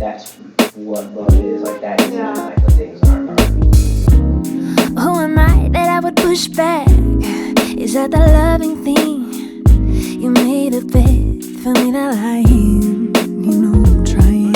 that's what love is. Like that is like the things are. Who am I that I would push back? Is that the loving thing? You made a bed for me to lie in. I'm trying.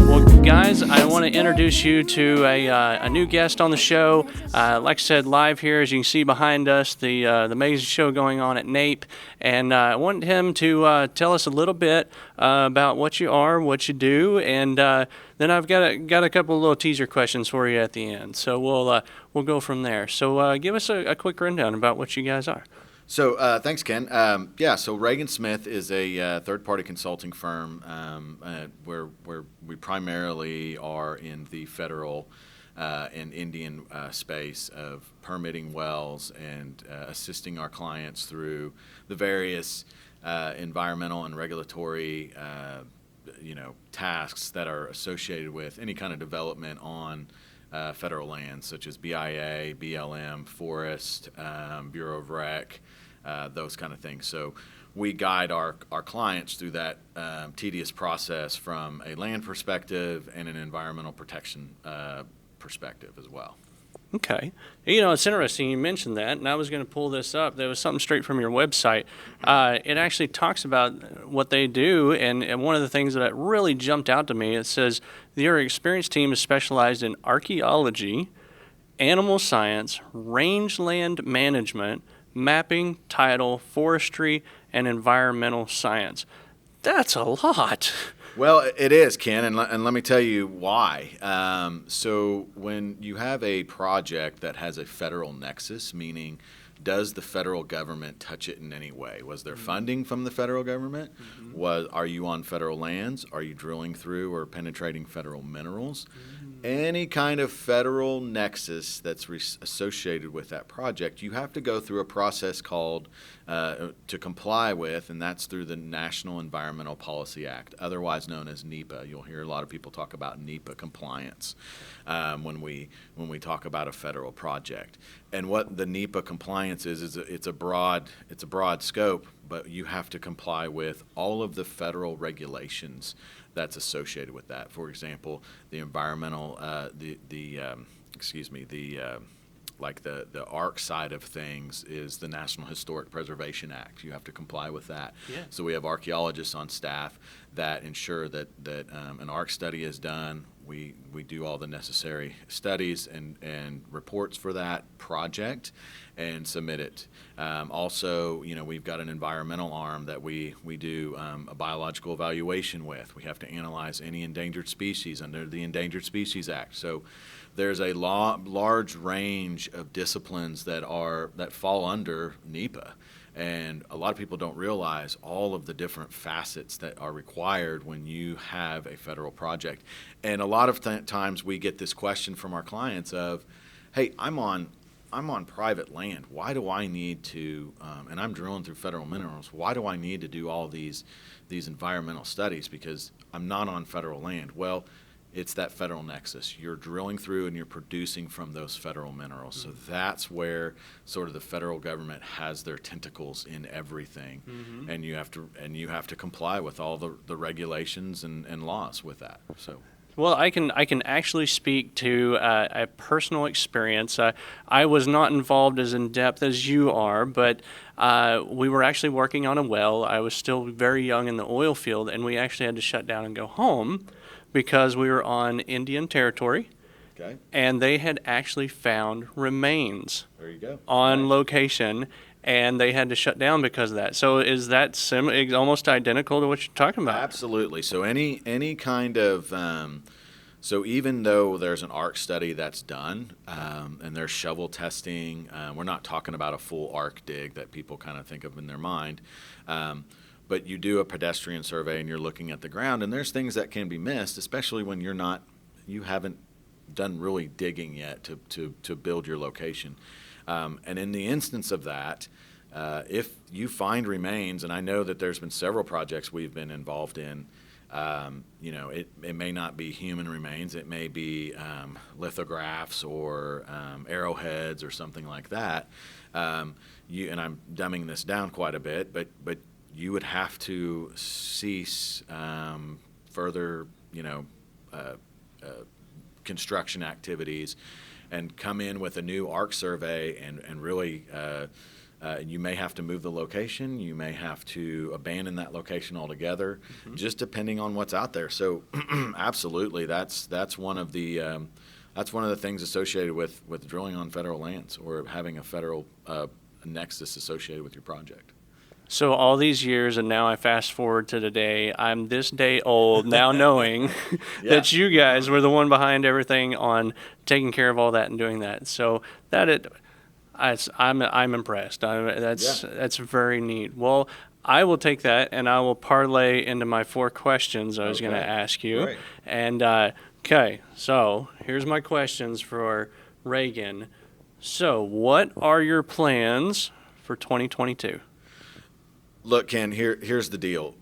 Well, guys, I want to introduce you to a new guest on the show. Like I said, live here, as you can see behind us, the amazing show going on at NAPE. And I wanted him to tell us a little bit about what you are, what you do, and then I've got a couple of little teaser questions for you at the end. So we'll go from there. So give us a quick rundown about what you guys are. So thanks, Ken. So Reagan Smith is a third-party consulting firm where we primarily are in the federal and Indian space of permitting wells and assisting our clients through the various environmental and regulatory tasks that are associated with any kind of development on federal lands, such as BIA, BLM, Forest, Bureau of Rec, those kind of things. So we guide our clients through that tedious process from a land perspective and an environmental protection perspective as well. Okay. It's interesting you mentioned that, and I was going to pull this up. There was something straight from your website. It actually talks about what they do, and one of the things that really jumped out to me, it says, your experienced team is specialized in archaeology, animal science, rangeland management, mapping, title, forestry, and environmental science. That's a lot. Well, it is, Ken, and let me tell you why. So when you have a project that has a federal nexus, meaning does the federal government touch it in any way? Was there funding from the federal government? Are you on federal lands? Are you drilling through or penetrating federal minerals? Any kind of federal nexus that's associated with that project, you have to go through a process called to comply with, and that's through the National Environmental Policy Act, otherwise known as NEPA. You'll hear a lot of people talk about NEPA compliance when we talk about a federal project. And what the NEPA compliance is it's a broad scope, but you have to comply with all of the federal regulations that's associated with that. For example, the environmental, the ARC side of things is the National Historic Preservation Act. You have to comply with that. Yeah. So we have archaeologists on staff that ensure that an ARC study is done. We do all the necessary studies and reports for that project and submit it. Also, we've got an environmental arm that we do a biological evaluation with. We have to analyze any endangered species under the Endangered Species Act. So there's a large range of disciplines that fall under NEPA. And a lot of people don't realize all of the different facets that are required when you have a federal project. And a lot of times we get this question from our clients of, hey, I'm on private land. Why do I need to, and I'm drilling through federal minerals, why do I need to do all these environmental studies because I'm not on federal land? Well, it's that federal nexus. You're drilling through and you're producing from those federal minerals. So that's where sort of the federal government has their tentacles in everything. And you have to comply with all the regulations and laws with that. So. Well, I can actually speak to a personal experience. I was not involved as in depth as you are, but we were actually working on a well. I was still very young in the oil field, and we actually had to shut down and go home because we were on Indian territory. Okay. And they had actually found remains There you go. on location, and they had to shut down because of that. So is that almost identical to what you're talking about? Absolutely. So any kind of so even though there's an ARC study that's done and there's shovel testing, we're not talking about a full ARC dig that people kind of think of in their mind. But you do a pedestrian survey and you're looking at the ground, and there's things that can be missed, especially when you haven't done really digging yet to build your location. And in the instance of that, if you find remains, and I know that there's been several projects we've been involved in, it may not be human remains, it may be lithographs or arrowheads or something like that. And I'm dumbing this down quite a bit, but you would have to cease further, construction activities, and come in with a new arc survey and really. You may have to move the location. You may have to abandon that location altogether, just depending on what's out there. So, absolutely, that's one of the things associated with drilling on federal lands or having a federal nexus associated with your project. So all these years, and now I fast forward to today, I'm this day old now knowing that you guys were the one behind everything on taking care of all that and doing that. So I'm impressed. That's very neat. Well, I will take that and I will parlay into my 4 questions I was going to ask you. Great. And okay, so here's my questions for Reagan. So, what are your plans for 2022? Look, Ken, here's the deal.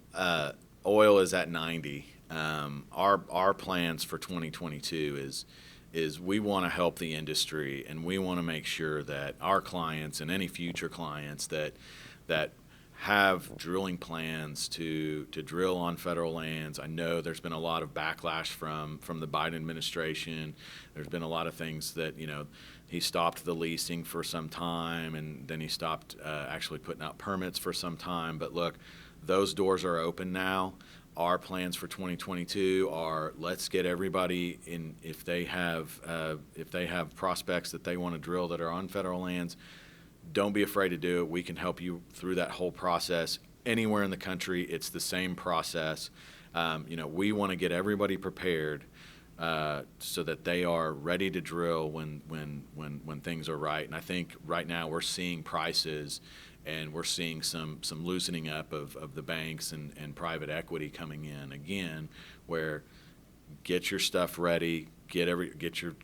Oil is at 90. Our plans for 2022 is we want to help the industry, and we want to make sure that our clients and any future clients that have drilling plans to drill on federal lands. I know there's been a lot of backlash from the Biden administration. There's been a lot of things that, he stopped the leasing for some time, and then he stopped actually putting out permits for some time. But look, those doors are open now. Our plans for 2022 are, let's get everybody in. If they have prospects that they want to drill that are on federal lands, don't be afraid to do it. We can help you through that whole process. Anywhere in the country, it's the same process. We want to get everybody prepared so that they are ready to drill when things are right. And I think right now we're seeing prices. And we're seeing some loosening up of the banks and private equity coming in again, where get your stuff ready, get your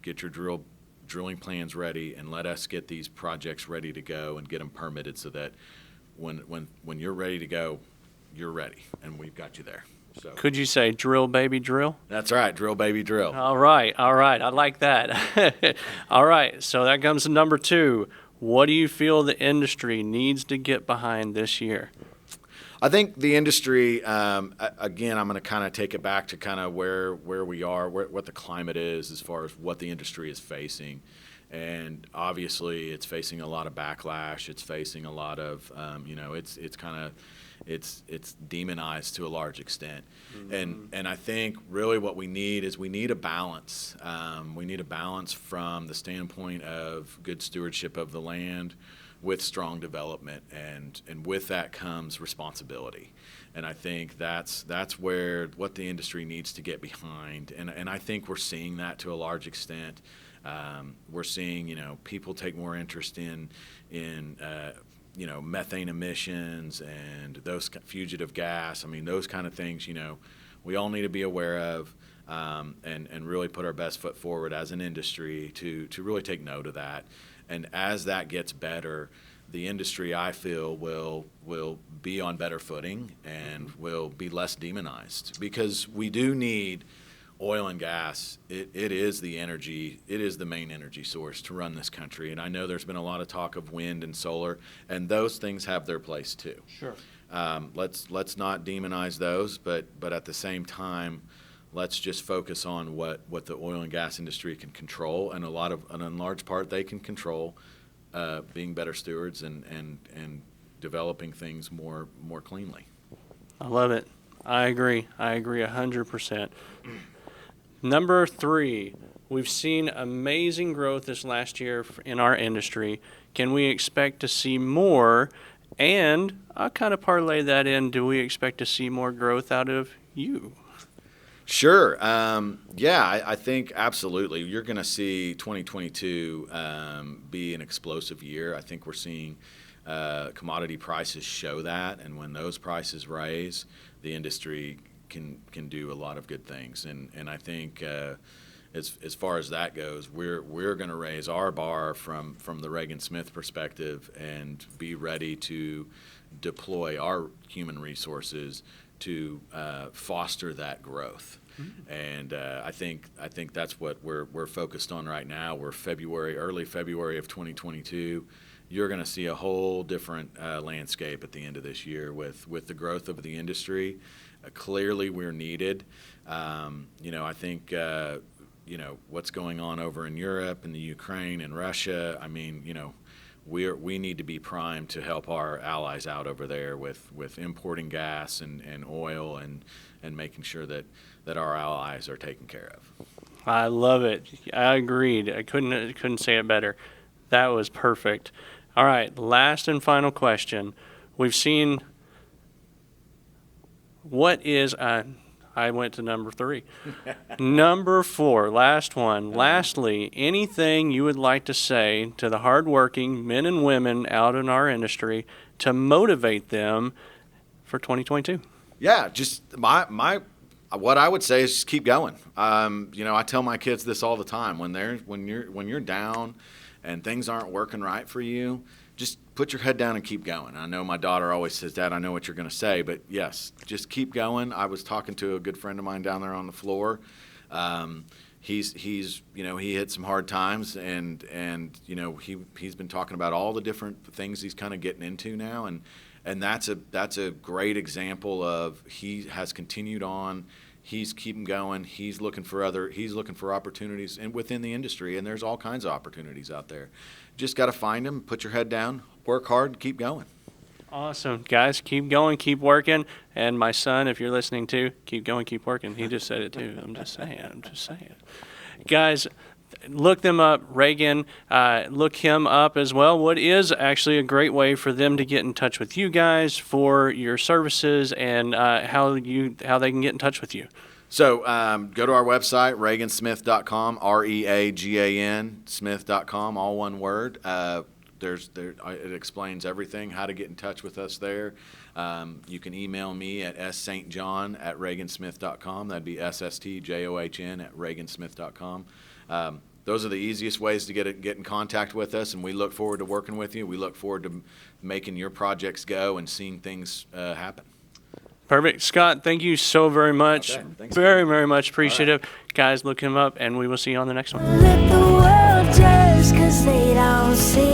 drilling plans ready, and let us get these projects ready to go and get them permitted so that when you're ready to go, you're ready, and we've got you there. So. Could you say drill, baby, drill? That's right, drill, baby, drill. All right, I like that. All right, so that comes to number 2. What do you feel the industry needs to get behind this year? I think the industry, again, I'm going to kind of take it back to kind of where we are, what the climate is as far as what the industry is facing. And obviously it's facing a lot of backlash. It's facing a lot of, it's demonized to a large extent. Mm-hmm. And I think really what we need is a balance. We need a balance from the standpoint of good stewardship of the land with strong development, and with that comes responsibility. And I think that's where what the industry needs to get behind. And I think we're seeing that to a large extent. We're seeing, people take more interest in methane emissions and those fugitive gas. I mean, those kind of things, we all need to be aware of, and really put our best foot forward as an industry to really take note of that. And as that gets better, the industry, I feel, will be on better footing and will be less demonized, because we do need oil and gas. It is the energy. It is the main energy source to run this country. And I know there's been a lot of talk of wind and solar, and those things have their place too. Sure. Let's not demonize those, but at the same time, let's just focus on what the oil and gas industry can control, and in large part they can control being better stewards and developing things more cleanly. I love it. I agree 100%. Number 3, we've seen amazing growth this last year in our industry. Can we expect to see more? And I'll kind of parlay that in. Do we expect to see more growth out of you? Sure. I think absolutely. You're going to see 2022 be an explosive year. I think we're seeing commodity prices show that, and when those prices rise, the industry can do a lot of good things. And I think as far as that goes, we're going to raise our bar from the Reagan Smith perspective and be ready to deploy our human resources to foster that growth. Mm-hmm. And I think that's what we're focused on right now. We're early February of 2022. You're going to see a whole different landscape at the end of this year with the growth of the industry. Clearly, we're needed. I think what's going on over in Europe and the Ukraine and Russia. I mean, we need to be primed to help our allies out over there with importing gas and oil and making sure that our allies are taken care of. I love it. I agreed. I couldn't say it better. That was perfect. All right, last and final question. We've seen what is I went to number 3. Number 4, last one. Lastly, anything you would like to say to the hardworking men and women out in our industry to motivate them for 2022? Yeah, just what I would say is just keep going. I tell my kids this all the time. When you're down and things aren't working right for you, just put your head down and keep going. I know my daughter always says, "Dad, I know what you're going to say," but yes, just keep going. I was talking to a good friend of mine down there on the floor. He's he hit some hard times, and he's been talking about all the different things he's kind of getting into now, and that's a great example of he has continued on. He's keeping going. He's looking for opportunities within the industry, and there's all kinds of opportunities out there. Just got to find them, put your head down, work hard, keep going. Awesome. Guys, keep going, keep working. And my son, if you're listening too, keep going, keep working. He just said it too. I'm just saying. Guys, look them up. Reagan, look him up as well. What is actually a great way for them to get in touch with you guys for your services and how they can get in touch with you? So go to our website, reagansmith.com, REAGAN, Smith.com, all one word. It explains everything, how to get in touch with us there. You can email me at sstjohn@reagansmith.com. That'd be SSTJOHN@reagansmith.com. Those are the easiest ways to get in contact with us, and we look forward to working with you. We look forward to making your projects go and seeing things happen. Perfect. Scott, thank you so very much. Okay, thanks, very, very much appreciative. Right. Guys, look him up, and we will see you on the next one. Let the world judge 'cause they don't see